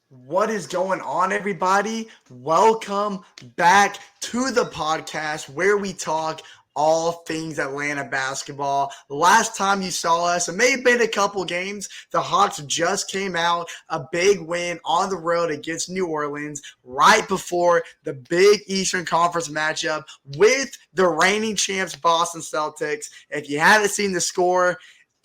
What is going on, everybody? Welcome back to the podcast where we talk all things Atlanta basketball. Last time you saw us, it may have been a couple games. The Hawks just came out a big win on the road against New Orleans right before the big Eastern Conference matchup with the reigning champs Boston Celtics. If you haven't seen the score,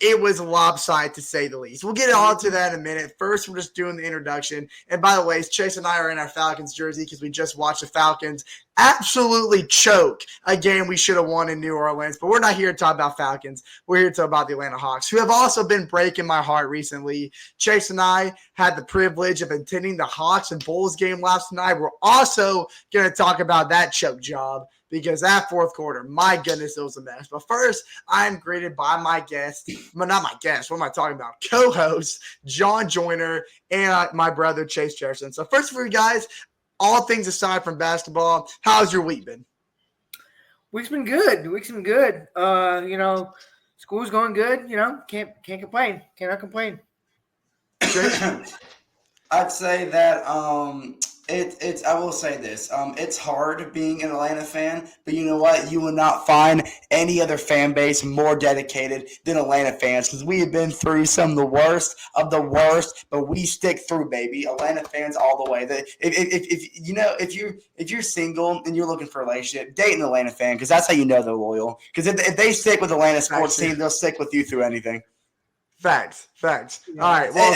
it was lopsided to say the least. We'll get on to that in a minute. First, we're just doing the introduction. And by the way, Chase and I are in our Falcons jersey because we just watched the Falcons absolutely choke a game we should have won in New Orleans. But we're not here to talk about Falcons. We're here to talk about the Atlanta Hawks, who have also been breaking my heart recently. Chase and I had the privilege of attending the Hawks and Bulls game last night. We're also going to talk about that choke job, because that fourth quarter, my goodness, it was a mess. But first, I'm greeted by my guest, well, not my guest, what am I talking about? Co-host, John Joyner, and my brother, Chase Jefferson. So first for you guys, all things aside from basketball, how's your week been? Week's been good. School's going good. Can't complain. Cannot complain. I'd say that it's I will say this. It's hard being an Atlanta fan, but you know what? You will not find any other fan base more dedicated than Atlanta fans, because we have been through some of the worst, but we stick through, baby. Atlanta fans all the way. If you're single and you're looking for a relationship, date an Atlanta fan, because that's how you know they're loyal. Because if they stick with Atlanta sports team, they'll stick with you through anything. Facts. Yeah. All right. Well,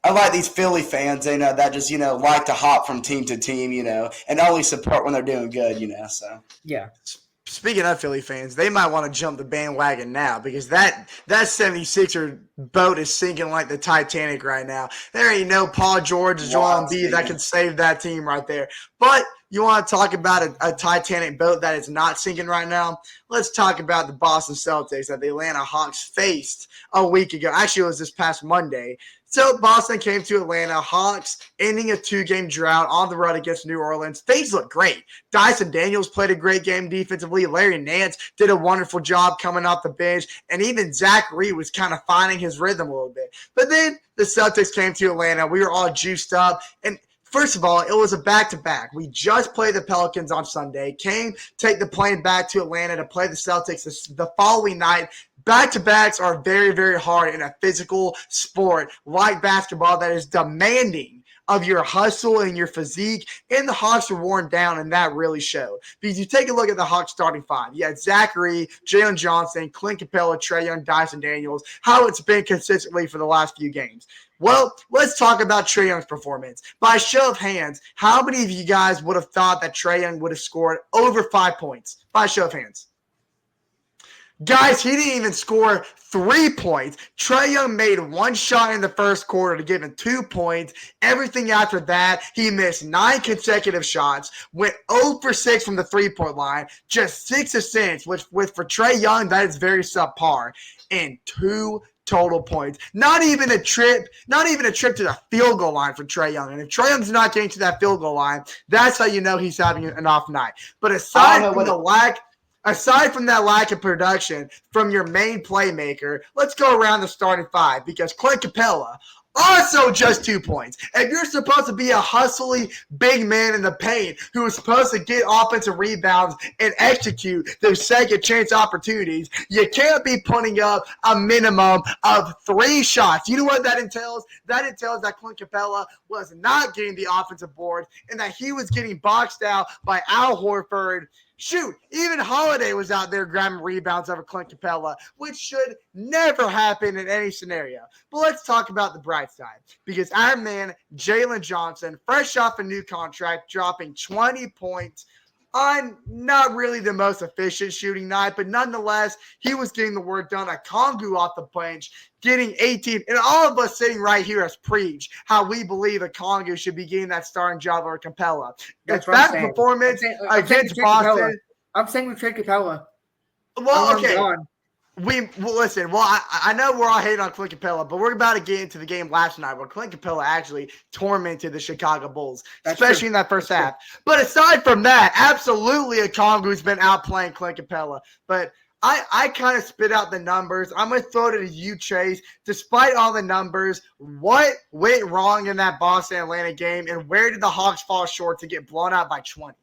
I like these Philly fans, that just, like to hop from team to team, and only support when they're doing good, so. Yeah. Speaking of Philly fans, they might want to jump the bandwagon now, because that 76er boat is sinking like the Titanic right now. There ain't no Paul George or Joel Embiid that can save that team right there. But you want to talk about a Titanic boat that is not sinking right now? Let's talk about the Boston Celtics that the Atlanta Hawks faced a week ago. Actually, it was this past Monday. So Boston came to Atlanta. Hawks ending a 2-game drought on the road against New Orleans. Things look great. Dyson Daniels played a great game defensively. Larry Nance did a wonderful job coming off the bench. And even Zach Reed was kind of finding his rhythm a little bit. But then the Celtics came to Atlanta. We were all juiced up. And first of all, it was a back-to-back. We just played the Pelicans on Sunday, take the plane back to Atlanta to play the Celtics the following night. Back-to-backs are very, very hard in a physical sport like basketball that is demanding of your hustle and your physique, and the Hawks were worn down, and that really showed. Because you take a look at the Hawks starting five. You had Zachary, Jalen Johnson, Clint Capella, Trae Young, Dyson Daniels, how it's been consistently for the last few games. Well, let's talk about Trae Young's performance. By show of hands, how many of you guys would have thought that Trae Young would have scored over 5 points? By show of hands. Guys, he didn't even score 3 points. Trae Young made one shot in the first quarter to give him 2 points. Everything after that, he missed 9 consecutive shots, went 0 for 6 from the three-point line, just 6 assists, which for Trae Young, that is very subpar, and 2 total points. Not even a trip to the field goal line for Trae Young. And if Trae Young's not getting to that field goal line, that's how you know he's having an off night. But aside from that lack of production from your main playmaker, let's go around the starting five, because Clint Capella, also just 2 points. If you're supposed to be a hustly big man in the paint who is supposed to get offensive rebounds and execute those second chance opportunities, you can't be putting up a minimum of 3 shots. You know what that entails? That entails that Clint Capella was not getting the offensive board and that he was getting boxed out by Al Horford. Shoot, even Holiday was out there grabbing rebounds over Clint Capella, which should never happen in any scenario. But let's talk about the bright side, because our man, Jalen Johnson, fresh off a new contract, dropping 20 points on not really the most efficient shooting night, but nonetheless, he was getting the work done. A Kongu off the bench, getting 18. And all of us sitting right here has preached how we believe a Kongu should be getting that starting job over Capella. That's that performance against Boston. I'm saying we trade Capella. Well, okay. Listen. Well, I know we're all hating on Clint Capella, but we're about to get into the game last night where Clint Capella actually tormented the Chicago Bulls, especially in that first half. But aside from that, absolutely a Kongu's been outplaying Clint Capella. But I kind of spit out the numbers. I'm going to throw it to you, Chase. Despite all the numbers, what went wrong in that Boston-Atlanta game, and where did the Hawks fall short to get blown out by 20?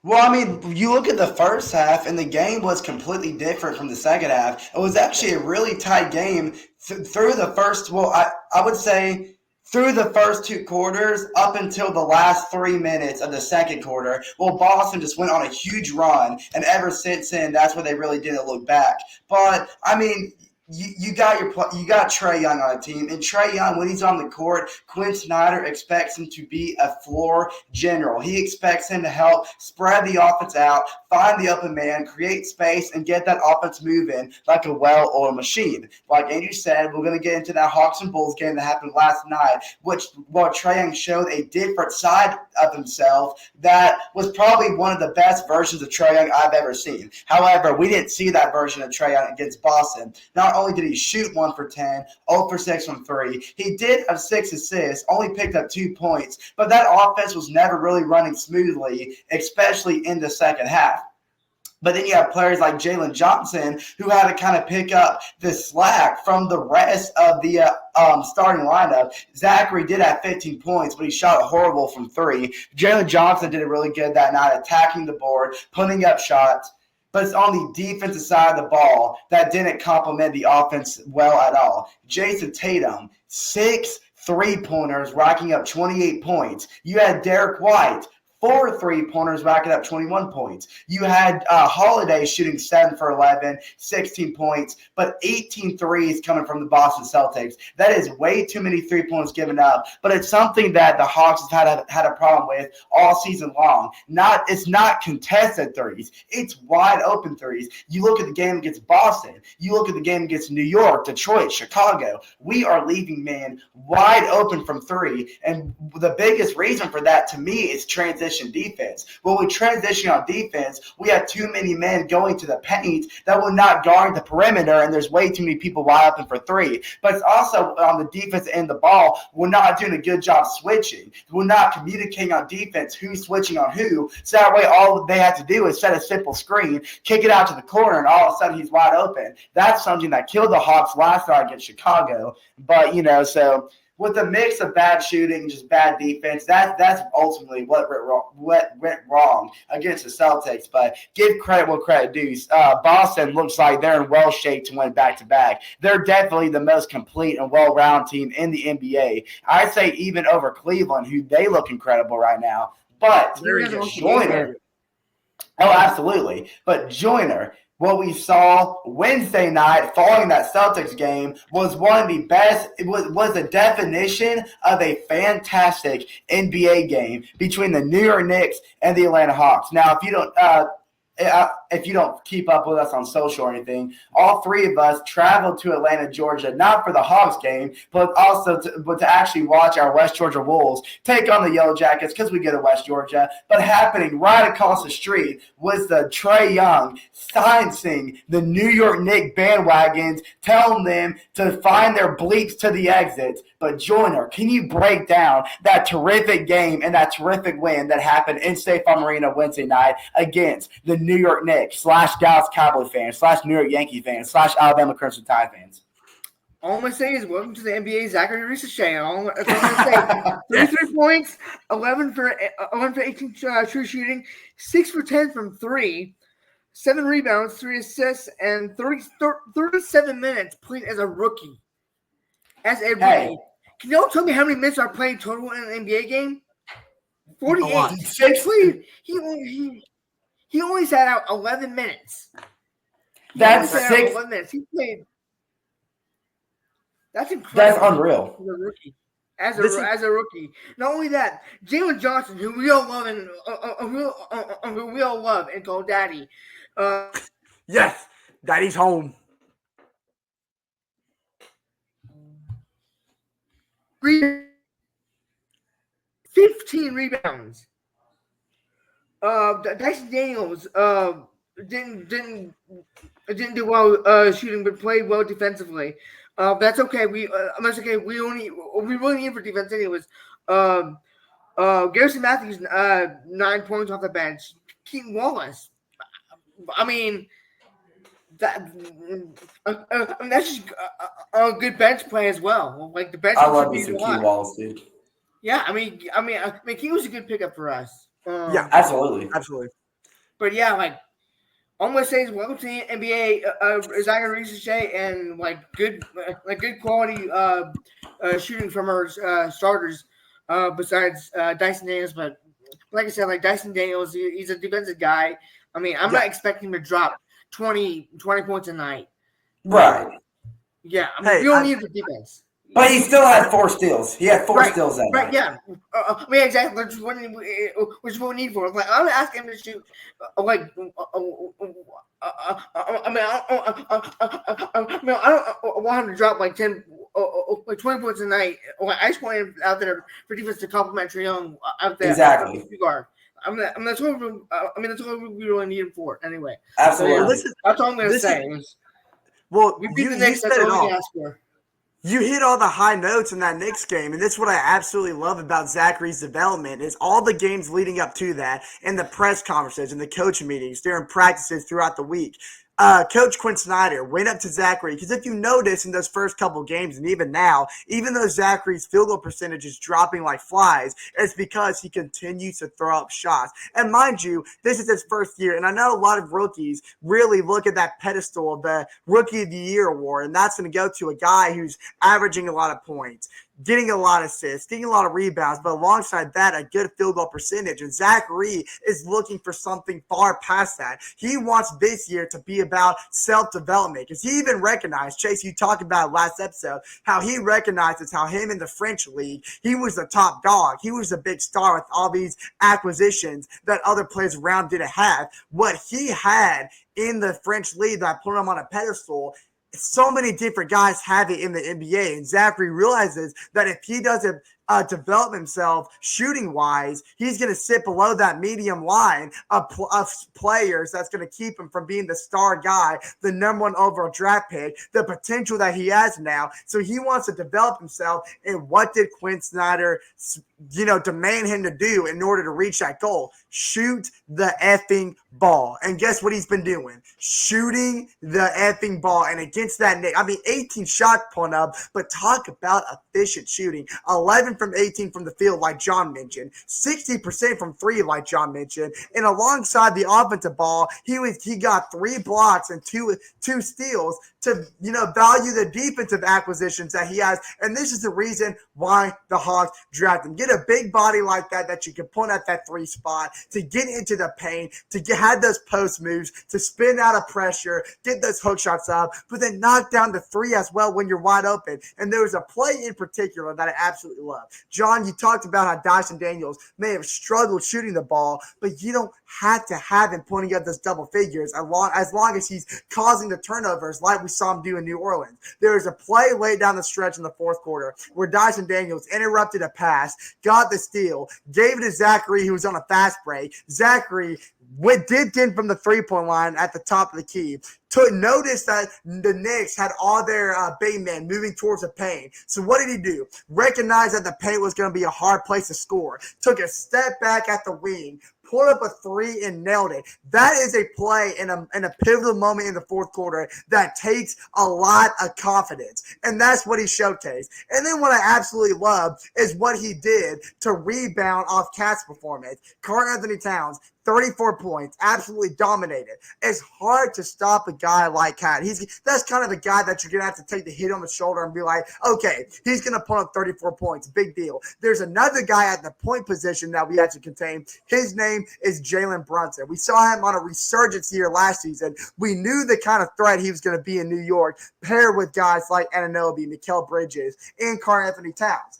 Well, I mean, you look at the first half, and the game was completely different from the second half. It was actually a really tight game through the first. Well, I would say through the first two quarters up until the last 3 minutes of the second quarter. Well, Boston just went on a huge run, and ever since then, that's where they really didn't look back. But I mean, you got Trae Young on the team, and Trae Young, when he's on the court, Quinn Snyder expects him to be a floor general. He expects him to help spread the offense out, find the open man, create space, and get that offense moving like a well-oiled machine. Like Andrew said, we're going to get into that Hawks and Bulls game that happened last night, which Trae Young showed a different side of himself that was probably one of the best versions of Trae Young I've ever seen. However, we didn't see that version of Trae Young against Boston. Not only did he shoot 1 for 10, 0 for 6 from 3, he did have 6 assists, only picked up 2 points, but that offense was never really running smoothly, especially in the second half. But then you have players like Jalen Johnson who had to kind of pick up the slack from the rest of the starting lineup. Zachary did have 15 points, but he shot horrible from 3. Jalen Johnson did it really good that night, attacking the board, putting up shots. But it's on the defensive side of the ball that didn't complement the offense well at all. Jason Tatum, 6 3-pointers, racking up 28 points. You had Derek White, 4 3-pointers, racking up 21 points. You had Holiday shooting 7 for 11, 16 points, but 18 threes coming from the Boston Celtics. That is way too many 3-pointers given up, but it's something that the Hawks have had a problem with all season long. It's not contested threes. It's wide open threes. You look at the game against Boston. You look at the game against New York, Detroit, Chicago. We are leaving men wide open from 3, and the biggest reason for that to me is transition defense. When we transition on defense, we have too many men going to the paint that will not guard the perimeter, and there's way too many people wide open for 3. But it's also on the defense end of the ball, we're not doing a good job switching. We're not communicating on defense who's switching on who, so that way all they have to do is set a simple screen, kick it out to the corner, and all of a sudden he's wide open. That's something that killed the Hawks last night against Chicago. But, so with a mix of bad shooting and just bad defense, that's ultimately what went wrong against the Celtics. But give credit what credit due. Boston looks like they're in well shape to win back-to-back. They're definitely the most complete and well-rounded team in the NBA. I'd say even over Cleveland, who they look incredible right now. But Joyner. Oh, absolutely. But Joyner, what we saw Wednesday night following that Celtics game was one of the best. It was the definition of a fantastic NBA game between the New York Knicks and the Atlanta Hawks. Now, if you don't keep up with us on social or anything, all 3 of us traveled to Atlanta, Georgia, not for the Hawks game, but also to actually watch our West Georgia Wolves take on the Yellow Jackets because we go to West Georgia. But happening right across the street was the Trae Young silencing the New York Knicks bandwagons, telling them to find their bleeps to the exits. But Joyner, can you break down that terrific game and that terrific win that happened in State Farm Arena Wednesday night against the New York Knicks / Dallas Cowboy fans / New York Yankee fans / Alabama Crimson Tide fans? All I'm going to say is welcome to the NBA Zachary Ricochet. All I'm going to say, 33 points, 11 for 18 true shooting, 6 for 10 from 3, 7 rebounds, 3 assists, and 37 minutes playing as a rookie. Hey. Can y'all tell me how many minutes are played total in an NBA game? 48. He only sat out 11 minutes. That's 6. 11 minutes. He played. That's incredible. That's unreal. As a rookie. As a rookie. Not only that, Jalen Johnson, who we all love and call Daddy. Yes, Daddy's home. 15 rebounds. Dyson Daniels didn't do well shooting, but played well defensively. That's okay. That's okay. We really need for defense anyways. Garrison Matthews 9 points off the bench. Keaton Wallace. I mean, that's just a good bench play as well. Like the bench I love should me be some a Q lot. Walls, dude. Yeah, I mean, King was a good pickup for us. Yeah, Absolutely. absolutely. But yeah, like all I'm gonna say is welcome to the NBA, Zachary Shea, and good quality shooting from our starters. Besides Dyson Daniels, but like I said, like Dyson Daniels, he's a defensive guy. I mean, I'm not expecting him to drop 20 points a night. Right. Yeah, I mean, Hey, we don't need the defense. But he still had 4 steals. He had 4 Right, steals that right, night. yeah. I mean, exactly. Which is what we need for. Like, I'm gonna ask him to shoot. I don't want him to drop like 10, like 20 points a night. Like, I just want him out there for defense to compliment Trae Young out there. Exactly. Guard. That's what that's what we really need him for. Anyway, Absolutely. so, yeah, that's all I'm gonna say. Well, We beat you the Knicks. said That's it all we all. can ask for. You hit all the high notes in that Knicks game, and this is what I absolutely love about Zachary's development is all the games leading up to that, and the press conferences, and the coach meetings during practices throughout the week. Coach Quinn Snyder went up to Zachary because if you notice in those first couple games, and even now, even though Zachary's field goal percentage is dropping like flies, it's because he continues to throw up shots. And mind you, this is his first year, and I know a lot of rookies really look at that pedestal of the Rookie of the Year award, and that's going to go to a guy who's averaging a lot of points, getting a lot of assists, getting a lot of rebounds, but alongside that, a good field goal percentage. And Zachary is looking for something far past that. He wants this year to be about self-development because he even recognized, Chase, you talked about last episode, how he recognizes how him in the French league, he was the top dog. He was a big star with all these acquisitions that other players around didn't have. What he had in the French league that put him on a pedestal, so many different guys have it in the NBA, and Zachary realizes that if he doesn't develop himself shooting wise, he's going to sit below that medium line of players that's going to keep him from being the star guy, the number one overall draft pick, the potential that he has now. So he wants to develop himself. And what did Quinn Snyder, demand him to do in order to reach that goal? Shoot the effing ball. And guess what he's been doing? Shooting the effing ball. And against that, 18 shots put up, but talk about efficient shooting. 11 from 18 from the field, like John mentioned. 60% from 3, like John mentioned. And alongside the offensive ball, he got 3 blocks and two steals to value the defensive acquisitions that he has. And this is the reason why the Hawks draft him. Get a big body like that you can put at that 3 spot to get into the paint, to have those post moves, to spin out of pressure, get those hook shots up, but then knock down the 3 as well when you're wide open. And there was a play in particular that I absolutely love. John, you talked about how Dyson Daniels may have struggled shooting the ball, but you don't have to have him pointing up those double figures as long as he's causing the turnovers like we saw him do in New Orleans. There was a play late down the stretch in the fourth quarter where Dyson Daniels interrupted a pass, got the steal, gave it to Zachary, who was on a fast break. Zachary dipped in from the three-point line at the top of the key. Notice that the Knicks had all their big men moving towards the paint. So what did he do? Recognize that the paint was going to be a hard place to score. Took a step back at the wing, pulled up a 3 and nailed it. That is a play in a pivotal moment in the fourth quarter that takes a lot of confidence. And that's what he showcased. And then what I absolutely love is what he did to rebound off Cat's performance. Karl Anthony Towns, 34 points, absolutely dominated. It's hard to stop a guy like Cat. That's kind of the guy that you're going to have to take the hit on the shoulder and be like, okay, he's going to put up 34 points. Big deal. There's another guy at the point position that we have to contain. His name is Jalen Brunson. We saw him on a resurgence here last season. We knew the kind of threat he was going to be in New York, paired with guys like Anunoby, Mikal Bridges, and Karl Anthony Towns.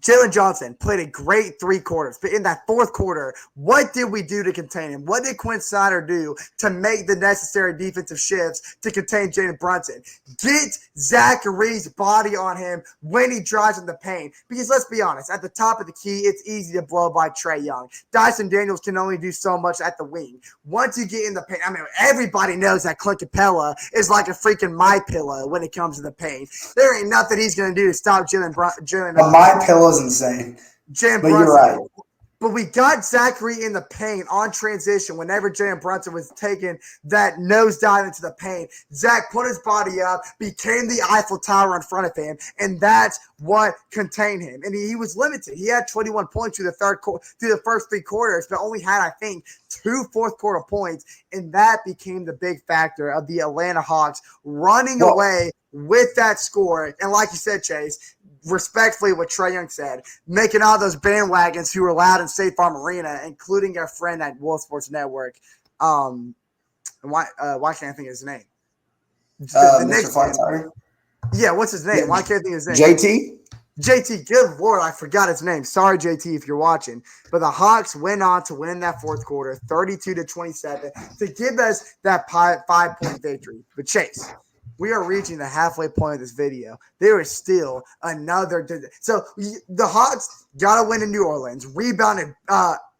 Jalen Johnson played a great 3 quarters, but in that fourth quarter, what did we do to contain him? What did Quinn Snyder do to make the necessary defensive shifts to contain Jalen Brunson? Get Zachary's body on him when he drives in the paint. Because let's be honest, at the top of the key, it's easy to blow by Trae Young. Dyson Daniels can only do so much at the wing. Once you get in the paint, everybody knows that Clint Capella is like a freaking My Pillow when it comes to the paint. There ain't nothing he's going to do to stop Jalen My Pillow is insane. Jalen but Brunson. you're right. But we got Zachary in the paint on transition whenever Jalen Brunson was taking that nosedive into the paint. Zach put his body up, became the Eiffel Tower in front of him, and that's what contained him. And he was limited. He had 21 points through the first 3 quarters, but only had, I think, 2 fourth-quarter points, and that became the big factor of the Atlanta Hawks running away with that score. And like you said, Chase, respectfully what Trae Young said, making all those bandwagons who were allowed in State Farm Arena, including our friend at World Sports Network. Why can't I think of his name? The Mr. Flytire? Yeah, what's his name? Why can't I think of his name? JT, good Lord, I forgot his name. Sorry, JT, if you're watching. But the Hawks went on to win that fourth quarter, 32-27, to give us that 5-point victory. But Chase, we are reaching the halfway point of this video. There is still another. So the Hawks got a win in New Orleans, rebounded,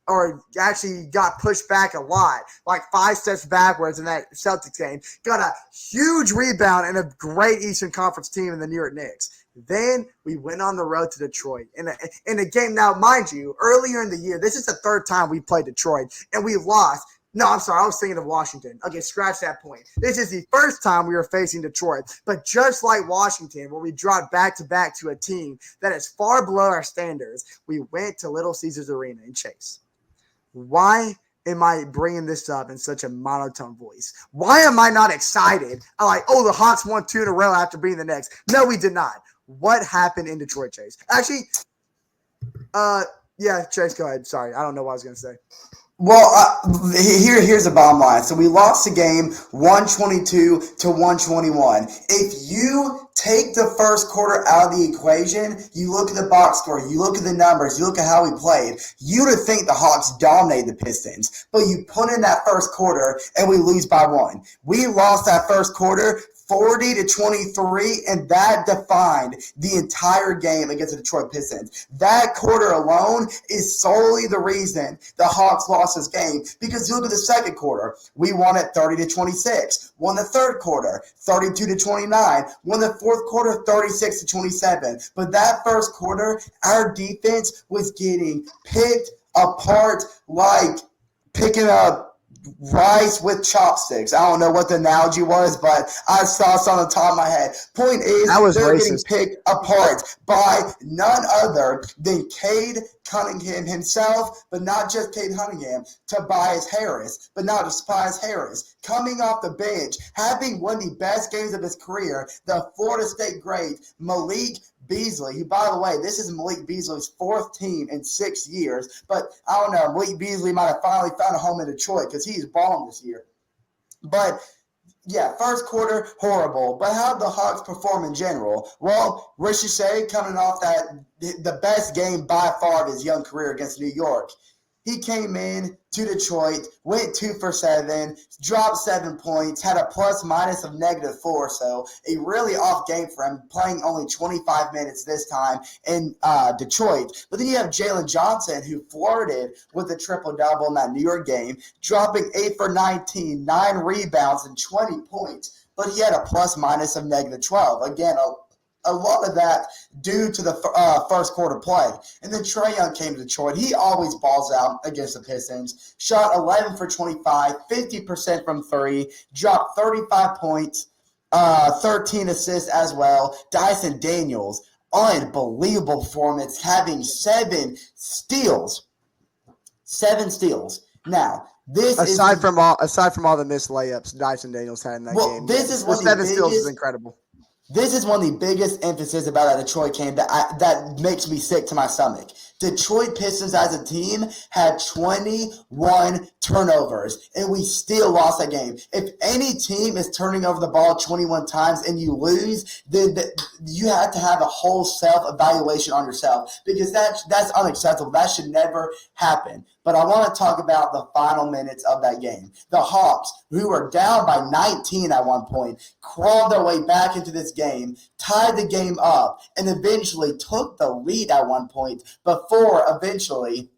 or actually got pushed back a lot, like 5 steps backwards in that Celtics game. Got a huge rebound and a great Eastern Conference team in the New York Knicks. Then we went on the road to Detroit in a game. Now, mind you, earlier in the year, this is the 3rd time we played Detroit, and we lost. No, I'm sorry. I was thinking of Washington. Okay, scratch that point. This is the first time we were facing Detroit. But just like Washington, where we dropped back-to-back to a team that is far below our standards, we went to Little Caesars Arena in Chase. Why am I bringing this up in such a monotone voice? Why am I not excited? I'm like, the Hawks won 2 in a row after being the next. No, we did not. What happened in Detroit, Chase? Actually, yeah, Chase, go ahead. Sorry, I don't know what I was going to say. Well, here's the bottom line. So we lost the game 122-121. If you take the first quarter out of the equation, you look at the box score, you look at the numbers, you look at how we played, you would think the Hawks dominated the Pistons. But you put in that first quarter and we lose by 1. We lost that first quarter 40-23, and that defined the entire game against the Detroit Pistons. That quarter alone is solely the reason the Hawks lost this game, because you look at the second quarter, we won it 30-26, won the third quarter 32-29, won the fourth quarter 36-27. But that first quarter, our defense was getting picked apart like picking up rice with chopsticks. I don't know what the analogy was, but I saw it on the top of my head. Point is, they're getting picked apart by none other than Cade Cunningham himself, but not just Cade Cunningham, Tobias Harris, but not just Tobias Harris, coming off the bench, having one of the best games of his career, the Florida State great Malik Beasley, who, by the way, this is Malik Beasley's 4th team in 6 years. But I don't know, Malik Beasley might have finally found a home in Detroit because he's balling this year. But, yeah, first quarter, horrible. But how did the Hawks perform in general? Well, Ricochet coming off the best game by far of his young career against New York. He came in to Detroit, went 2 for 7, dropped 7 points, had a plus-minus of -4, so a really off game for him, playing only 25 minutes this time in Detroit. But then you have Jalen Johnson, who flirted with a triple-double in that New York game, dropping 8 for 19, 9 rebounds, and 20 points. But he had a plus-minus of -12. Again, a lot of that due to the first quarter play. And then Trae Young came to Detroit. He always balls out against the Pistons. Shot 11 for 25, 50% from 3, dropped 35 points, 13 assists as well. Dyson Daniels, unbelievable performance, having 7 steals. 7 steals. Now, aside from all the missed layups Dyson Daniels had in that game. This is one of the 7 steals is incredible. This is one of the biggest emphasis about that Detroit game that makes me sick to my stomach. Detroit Pistons as a team had 21 turnovers, and we still lost that game. If any team is turning over the ball 21 times and you lose, then you have to have a whole self-evaluation on yourself, because that's unacceptable. That should never happen. But I want to talk about the final minutes of that game. The Hawks, who were down by 19 at one point, crawled their way back into this game, tied the game up, and eventually took the lead at one point before eventually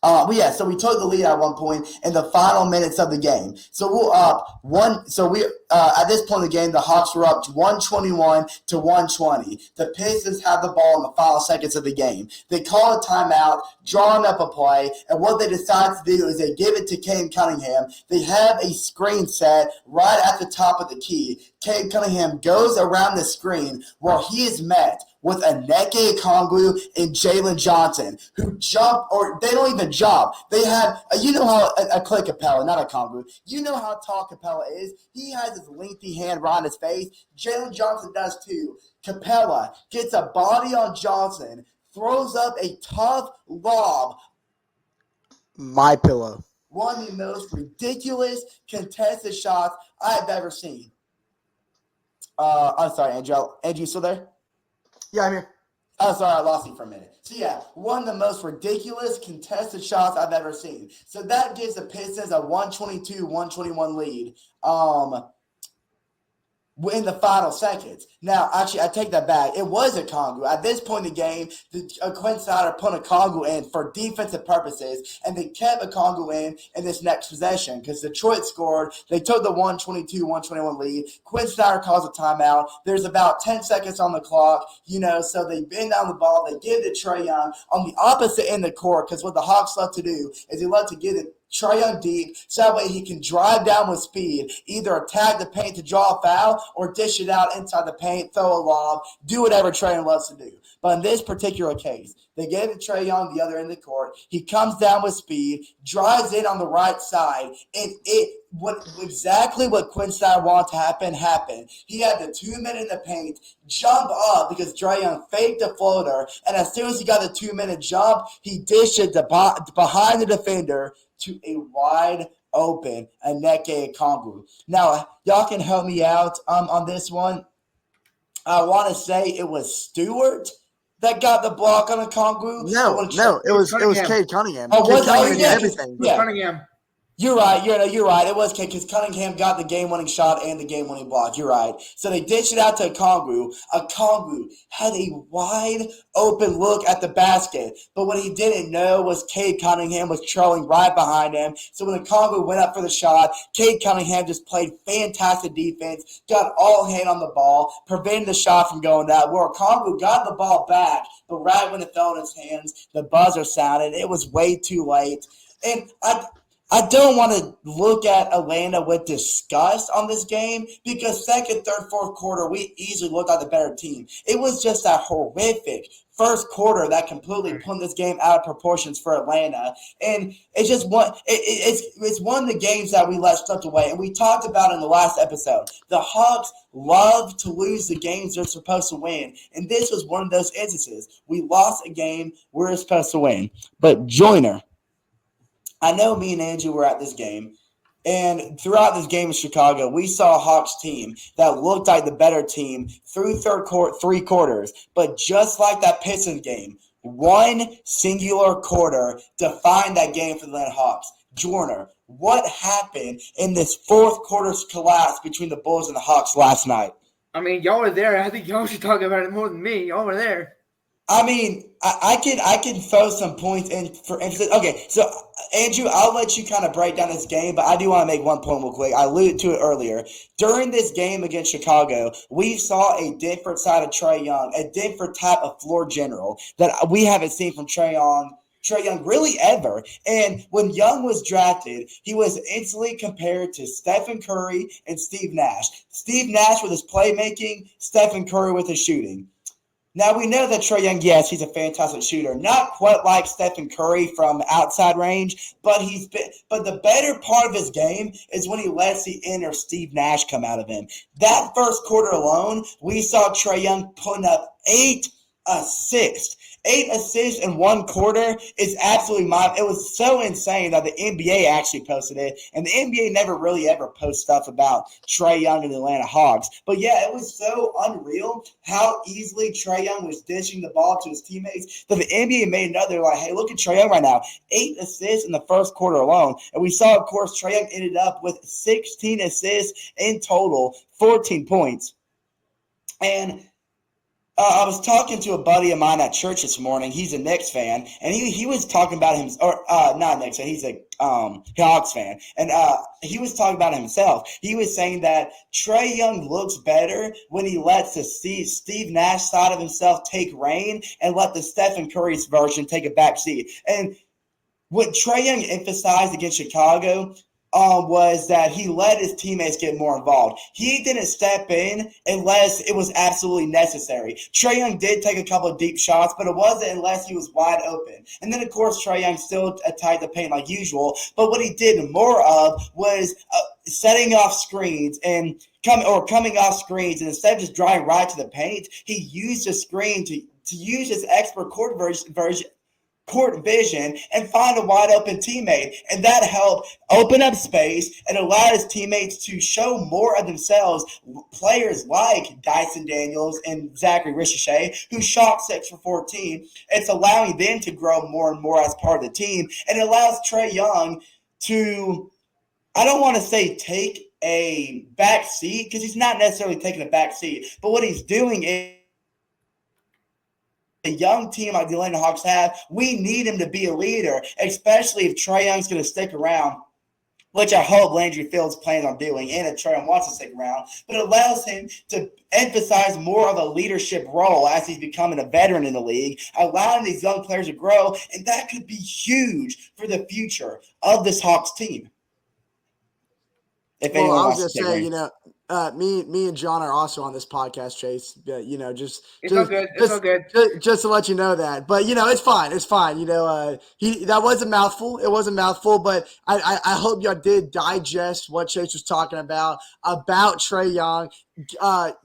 So we took the lead at one point in the final minutes of the game. So we're up one. So we at this point in the game, the Hawks were up to 121 to 120. The Pistons had the ball in the final seconds of the game. They call a timeout, drawing up a play, and what they decide to do is they give it to Cade Cunningham. They have a screen set right at the top of the key. Cade Cunningham goes around the screen where he is met with Nneka Okongwu and Jalen Johnson, who jump, or they don't even jump. They have, you know how a Clay Capella, not a Okongwu, you know how tall Capella is. He has his lengthy hand right on his face. Jalen Johnson does too. Capella gets a body on Johnson, throws up a tough lob. My pillow. One of the most ridiculous contested shots I have ever seen. I'm sorry, Andrew. Andrew, you still there? Yeah, I'm here. Oh, sorry, I lost you for a minute. So, yeah, one of the most ridiculous contested shots I've ever seen. So that gives the Pistons a 122-121 lead in the final seconds. Now, actually, I take that back. It was Okongwu. At this point in the game, Quinn Snyder put Okongwu in for defensive purposes, and they kept Okongwu in this next possession because Detroit scored. They took the 122-121 lead. Quinn Snyder calls a timeout. There's about 10 seconds on the clock, so they bend down the ball. They give it to Trae Young on the opposite end of the court because what the Hawks love to do is they love to give it Trae Young deep, so that way he can drive down with speed, either attack the paint to draw a foul or dish it out inside the paint, throw a lob, do whatever Trae Young loves to do. But in this particular case, they gave it to Trae Young the other end of the court. He comes down with speed, drives in on the right side, and exactly what Quinn Snyder wanted to happen happened. He had the 2 minute in the paint, jump up because Trae Young faked a floater, and as soon as he got the 2 minute jump, he dished it behind the defender to a wide open Nneka Okongwu. Now, y'all can help me out on this one. I want to say it was Stewart that got the block on Okongwu. No, it was Cade Cunningham. Oh, Cade Cunningham did everything. Yeah. Cunningham. You're right. You're right. It was because Cunningham got the game-winning shot and the game-winning block. You're right. So they dished it out to Okongwu. Okongwu had a wide-open look at the basket, but what he didn't know was Cade Cunningham was trailing right behind him. So when Okongwu went up for the shot, Cade Cunningham just played fantastic defense, got all hand on the ball, prevented the shot from going out. Where Okongwu got the ball back, but right when it fell in his hands, the buzzer sounded. It was way too late. And I don't want to look at Atlanta with disgust on this game because second, third, fourth quarter, we easily looked like the better team. It was just a horrific first quarter that completely put this game out of proportions for Atlanta. And it's just it's one of the games that we let slipped away. And we talked about in the last episode, the Hawks love to lose the games they're supposed to win. And this was one of those instances. We lost a game we're supposed to win. But Joyner, I know me and Andrew were at this game, and throughout this game in Chicago, we saw a Hawks team that looked like the better team through three quarters. But just like that Pistons game, one singular quarter defined that game for the Atlanta Hawks. Joyner, what happened in this fourth quarter's collapse between the Bulls and the Hawks last night? I mean, y'all were there. I think y'all should talk about it more than me. Y'all were there. I mean, I can throw some points in for emphasis. Okay, so Andrew, I'll let you kind of break down this game, but I do want to make one point real quick. I alluded to it earlier. During this game against Chicago, we saw a different side of Trae Young, a different type of floor general that we haven't seen from Trae Young really ever. And when Young was drafted, he was instantly compared to Stephen Curry and Steve Nash. Steve Nash with his playmaking, Stephen Curry with his shooting. Now, we know that Trae Young, yes, he's a fantastic shooter. Not quite like Stephen Curry from outside range, but the better part of his game is when he lets the inner Steve Nash come out of him. That first quarter alone, we saw Trae Young putting up 8 assists. 8 assists in one quarter is absolutely it was so insane that the NBA actually posted it, and the NBA never really ever posts stuff about Trae Young and the Atlanta Hawks. But yeah, it was so unreal how easily Trae Young was dishing the ball to his teammates that the NBA made another like, hey, look at Trae Young right now. 8 assists in the first quarter alone. And we saw, of course, Trae Young ended up with 16 assists in total, 14 points. And I was talking to a buddy of mine at church this morning. He's a Knicks fan, and he was talking about him, or not Knicks fan. He's a Hawks fan, and he was talking about himself. He was saying that Trae Young looks better when he lets the Steve Nash side of himself take reign and let the Stephen Curry's version take a back seat. And what Trae Young emphasized against Chicago was that he let his teammates get more involved. He didn't step in unless it was absolutely necessary. Trae Young did take a couple of deep shots, but it wasn't unless he was wide open. And then, of course, Trae Young still attacked the paint like usual, but what he did more of was setting off screens and coming off screens, and instead of just driving right to the paint, he used the screen to use his expert court vision and find a wide open teammate, and that helped open up space and allowed his teammates to show more of themselves. Players like Dyson Daniels and Zachary Ricochet, who shot 6 for 14, it's allowing them to grow more and more as part of the team, and it allows Trae Young to, I don't want to say take a back seat, because he's not necessarily taking a back seat, but what he's doing is, a young team like the Atlanta Hawks have, we need him to be a leader, especially if Trae Young's going to stick around, which I hope Landry Fields plans on doing, and if Trae Young wants to stick around. But it allows him to emphasize more of a leadership role as he's becoming a veteran in the league, allowing these young players to grow, and that could be huge for the future of this Hawks team. If well, I was just saying, you know, me and John are also on this podcast, Chase. You know, just all good. It's all good. Just to let you know that. But you know, it's fine. It's fine. You know, that was a mouthful. It was a mouthful. But I hope y'all did digest what Chase was talking about Trae Young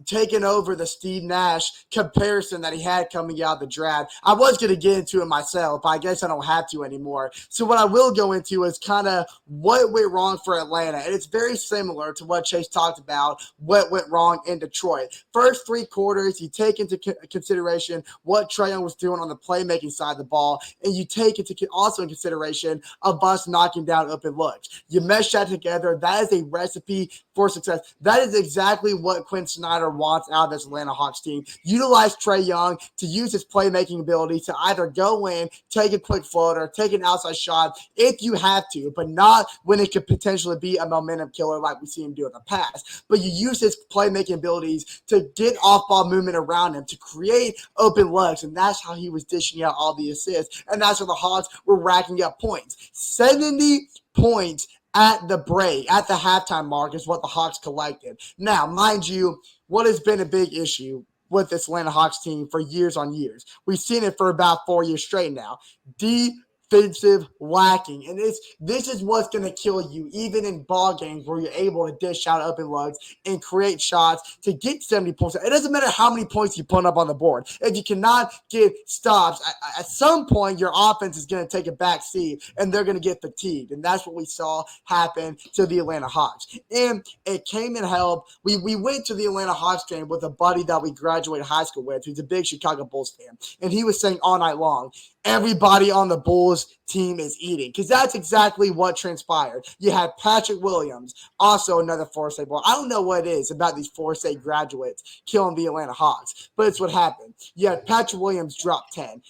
taking over the Steve Nash comparison that he had coming out of the draft. I was going to get into it myself, but I guess I don't have to anymore. So what I will go into is kind of what went wrong for Atlanta. And it's very similar to what Chase talked about, what went wrong in Detroit. First 3 quarters, you take into consideration what Trae Young was doing on the playmaking side of the ball, and you take into also in consideration of us knocking down open looks. You mesh that together. That is a recipe for success. That is exactly what Quinn Snyder wants out of this Atlanta Hawks team. Utilize Trae Young to use his playmaking ability to either go in, take a quick floater, take an outside shot if you have to, but not when it could potentially be a momentum killer like we see him do in the past. But you use his playmaking abilities to get off-ball movement around him, to create open looks, and that's how he was dishing out all the assists, and that's how the Hawks were racking up points. 70 points at the break, at the halftime mark is what the Hawks collected. Now, mind you, what has been a big issue with this Atlanta Hawks team for years on years? We've seen it for about 4 years straight now. Defensive lacking. And this is what's going to kill you, even in ball games where you're able to dish out open looks and create shots to get 70 points. It doesn't matter how many points you put up on the board. If you cannot get stops, at some point your offense is going to take a back seat and they're going to get fatigued. And that's what we saw happen to the Atlanta Hawks. And it came and helped. We went to the Atlanta Hawks game with a buddy that we graduated high school with, who's a big Chicago Bulls fan. And he was saying all night long, everybody on the Bulls team is eating, because that's exactly what transpired. You had Patrick Williams, also another Florida State boy. I don't know what it is about these Florida State graduates killing the Atlanta Hawks, but it's what happened. You had Patrick Williams drop 10.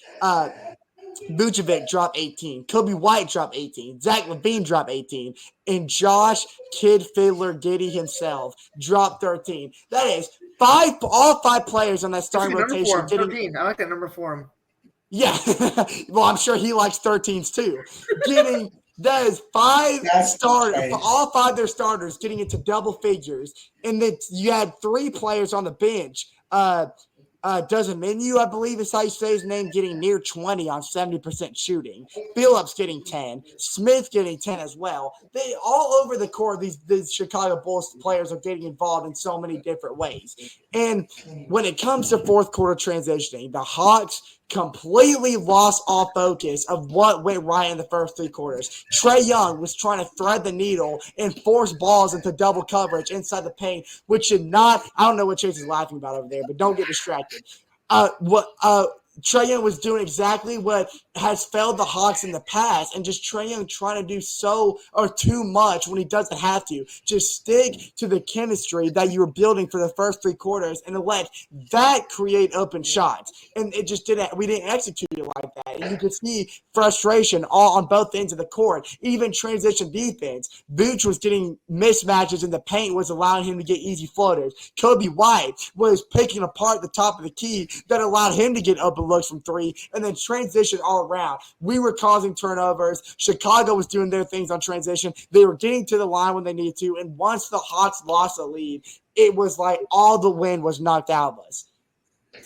Vucevic dropped 18. Kobe White dropped 18. Zach LaVine dropped 18. And Josh Kid Fiddler Giddy himself dropped 13. That is all 5 players on that starting rotation. 13. I like that number for him. Yeah, well, I'm sure he likes 13s too. That is 5 starters, all 5 of their starters getting into double figures. And then you had 3 players on the bench. Doesn't menu, I believe is how you say his name, getting near 20 on 70% shooting. Phillips getting 10. Smith getting 10 as well. They all over the court, these Chicago Bulls players are getting involved in so many different ways. And when it comes to fourth quarter transitioning, the Hawks completely lost all focus of what went right in the first 3 quarters. Trae Young was trying to thread the needle and force balls into double coverage inside the paint, which should not – I don't know what Chase is laughing about over there, but don't get distracted. Trae Young was doing exactly what has failed the Hawks in the past, and just Trae Young trying to do so or too much when he doesn't have to. Just stick to the chemistry that you were building for the first 3 quarters and let that create open shots. And it just didn't. We didn't execute it like that. And you could see frustration all on both ends of the court. Even transition defense, Vooch was getting mismatches in the paint, was allowing him to get easy floaters. Kobe White was picking apart the top of the key that allowed him to get open looks from three, and then transition all around. We were causing turnovers. Chicago was doing their things on transition. They were getting to the line when they needed to, and once the Hawks lost the lead, it was like all the wind was knocked out of us.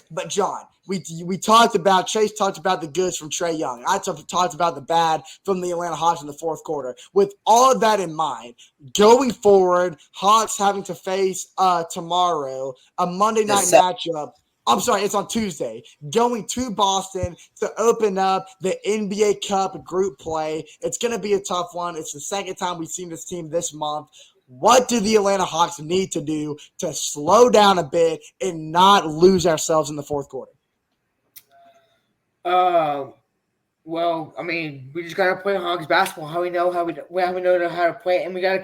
But John, we talked about, Chase talked about the goods from Trae Young. I talked about the bad from the Atlanta Hawks in the fourth quarter. With all of that in mind, going forward, Hawks having to face tomorrow a Monday night matchup. I'm sorry, it's on Tuesday. Going to Boston to open up the NBA Cup group play. It's going to be a tough one. It's the second time we've seen this team this month. What do the Atlanta Hawks need to do to slow down a bit and not lose ourselves in the fourth quarter? Well, I mean, we just gotta play Hawks basketball. How we know how to play, and we gotta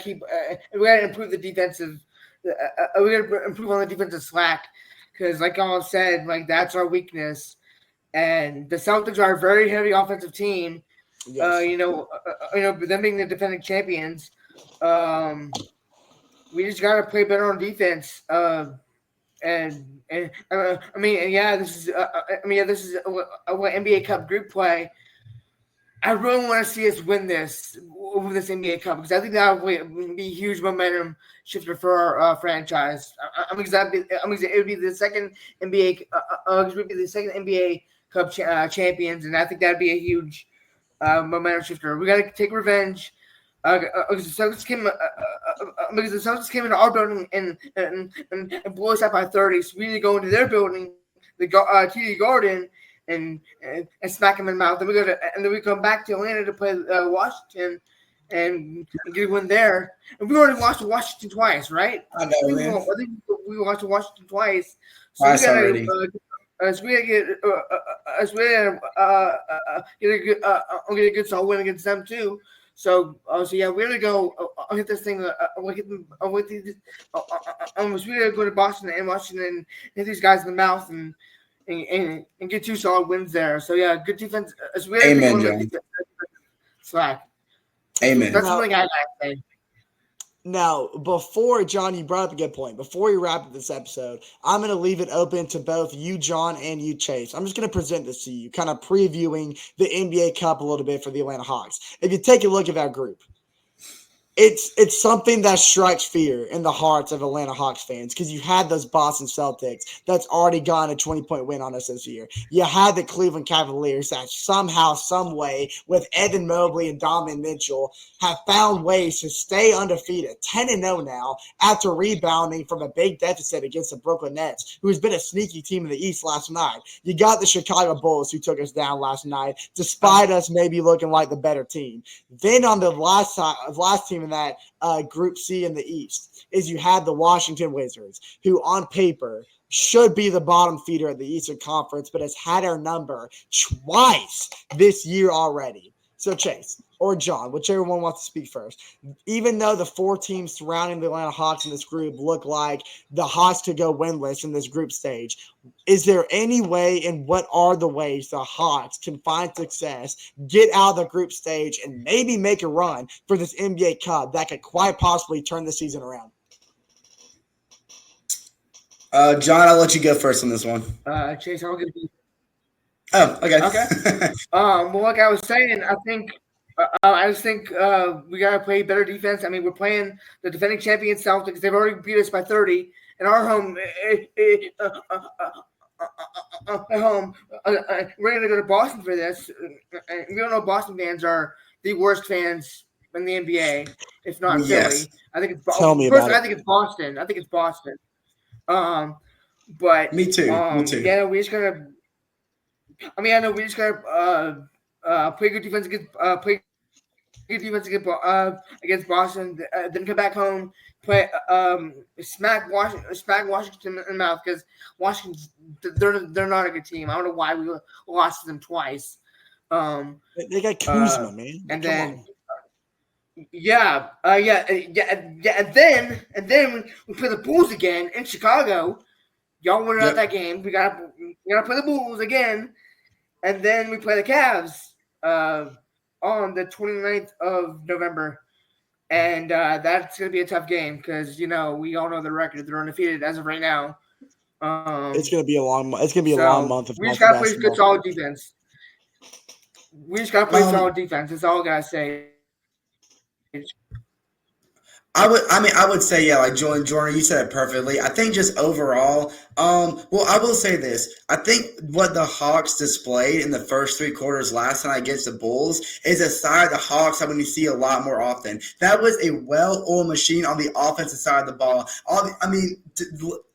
improve the defensive. We gotta improve on the defensive slack, because like I said, like that's our weakness. And the Celtics are a very heavy offensive team. Yes. Them being the defending champions. We just gotta play better on defense. This is what NBA Cup group play. I really want to see us win this NBA Cup, because I think that would be a huge momentum shifter for our franchise. It would be the second NBA. It would be the second NBA Cup champions, and I think that'd be a huge momentum shifter. We got to take revenge. Because the Celtics came into our building and blew us out by 30. So we need to go into their building, the TD Garden, and smack them in the mouth. Then we come back to Atlanta to play Washington and get a win there. And we already lost to Washington twice, right? I know, man. I think we lost to Washington twice. So Twice already. Get a good solid win against them too. So yeah, we're gonna go. I'll hit this thing. We're gonna go to Boston and Washington and hit these guys in the mouth and get 2 solid wins there. So yeah, good defense. Amen, John. Slack. Amen. That's something I gotta say. Now, before, John, you brought up a good point. Before we wrap up this episode, I'm going to leave it open to both you, John, and you, Chase. I'm just going to present this to you, kind of previewing the NBA Cup a little bit for the Atlanta Hawks. If you take a look at that group, it's something that strikes fear in the hearts of Atlanta Hawks fans, because you had those Boston Celtics that's already gotten a 20-point win on us this year. You had the Cleveland Cavaliers that somehow, some way, with Evan Mobley and Donovan Mitchell, have found ways to stay undefeated, 10-0 now, after rebounding from a big deficit against the Brooklyn Nets, who has been a sneaky team in the East last night. You got the Chicago Bulls, who took us down last night, despite us maybe looking like the better team. Then on the last team in that Group C in the East is you had the Washington Wizards, who on paper should be the bottom feeder of the Eastern Conference, but has had our number twice this year already. So Chase or John, whichever one wants to speak first, even though the 4 teams surrounding the Atlanta Hawks in this group look like the Hawks could go winless in this group stage, is there any way, and what are the ways the Hawks can find success, get out of the group stage, and maybe make a run for this NBA Cup that could quite possibly turn the season around? John, I'll let you go first on this one. Chase, I'll give you. Oh, okay. Well, like I was saying, I just think we gotta play better defense. I mean, we're playing the defending champion Celtics. They've already beat us by 30 in our home. At home, we're gonna go to Boston for this. We don't know Boston fans are the worst fans in the NBA, if not Philly. Yes. I think it's Tell me about it. I think it's Boston. But Me too. Yeah, we just gotta. I know we just gotta play good defense against good defense against Boston. Then come back home, play smack Washington in the mouth because Washington they're not a good team. I don't know why we lost to them twice. They got Kuzma, man. And Come then on. yeah, and then we play the Bulls again in Chicago. Y'all won out that game. We gotta play the Bulls again, and then we play the Cavs on the 29th of November, and that's gonna be a tough game because we all know the record. They're undefeated as of right now. It's gonna be a long. It's gonna be a long month of we just hockey gotta play good, solid defense. We just gotta play solid defense. That's all I gotta say. I would say, yeah, like Jordan, you said it perfectly. I think just overall, well, I will say this. I think what the Hawks displayed in the first three quarters last night against the Bulls is a side of the Hawks that we see a lot more often. That was a well-oiled machine on the offensive side of the ball.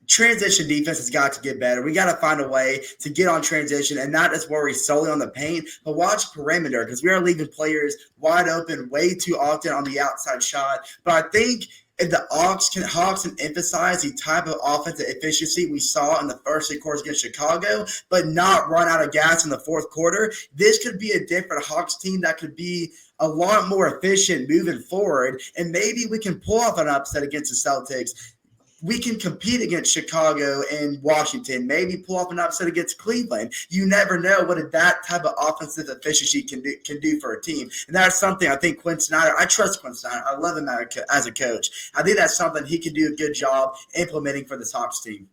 Transition defense has got to get better. We got to find a way to get on transition and not just worry solely on the paint, but watch perimeter because we are leaving players wide open way too often on the outside shot. But I think if the Hawks can emphasize the type of offensive efficiency we saw in the first three quarters against Chicago, but not run out of gas in the fourth quarter, this could be a different Hawks team that could be a lot more efficient moving forward, and maybe we can pull off an upset against the Celtics. We can compete against Chicago and Washington, maybe pull off an upset against Cleveland. You never know what that type of offensive efficiency can do for a team. And that's something I think Quinn Snyder, I trust Quinn Snyder. I love him as a coach. I think that's something he can do a good job implementing for the Hawks team.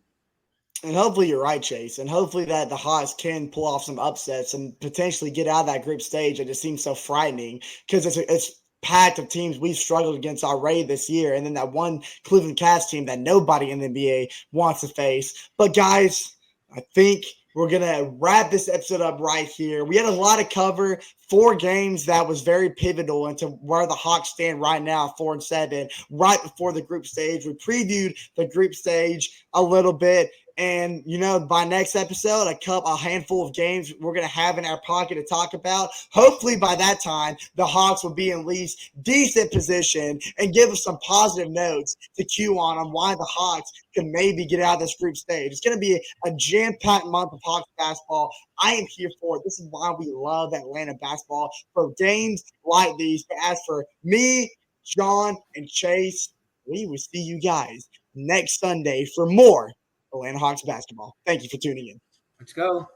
And hopefully you're right, Chase. And hopefully that the Hawks can pull off some upsets and potentially get out of that group stage. It just seems so frightening because it's packed of teams we've struggled against already this year, and then that one Cleveland Cavs team that nobody in the NBA wants to face. But guys, I think we're going to wrap this episode up right here. We had a lot of cover, 4 games that was very pivotal into where the Hawks stand right now, 4-7, right before the group stage. We previewed the group stage a little bit. And, by next episode, a handful of games we're going to have in our pocket to talk about. Hopefully by that time, the Hawks will be in at least decent position and give us some positive notes to cue on why the Hawks can maybe get out of this group stage. It's going to be a jam-packed month of Hawks basketball. I am here for it. This is why we love Atlanta basketball, for games like these. But as for me, John, and Chase, we will see you guys next Sunday for more Atlanta Hawks basketball. Thank you for tuning in. Let's go.